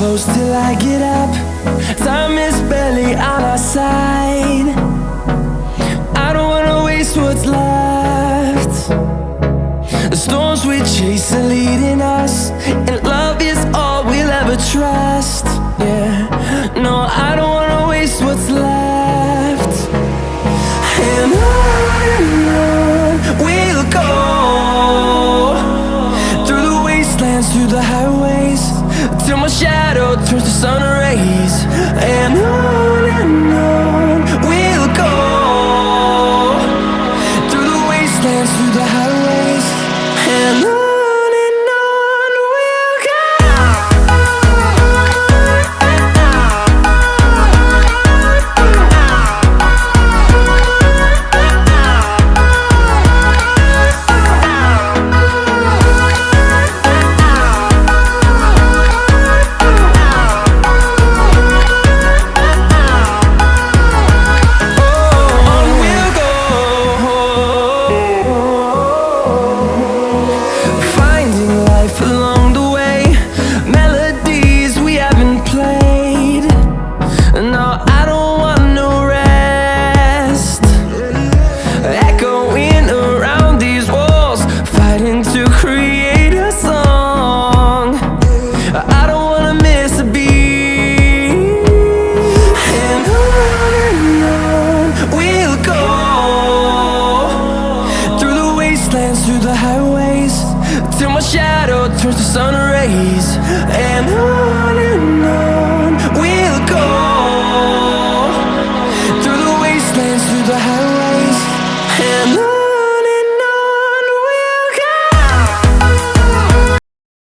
close till I get up. Time is barely on our side. I don't wanna waste what's left. The storms we chase are leading us, and love is all we'll ever trust. Yeah, no, I don't wanna waste what's left. And on we'll go, through the wastelands, through the highways, till my shadow turns to sun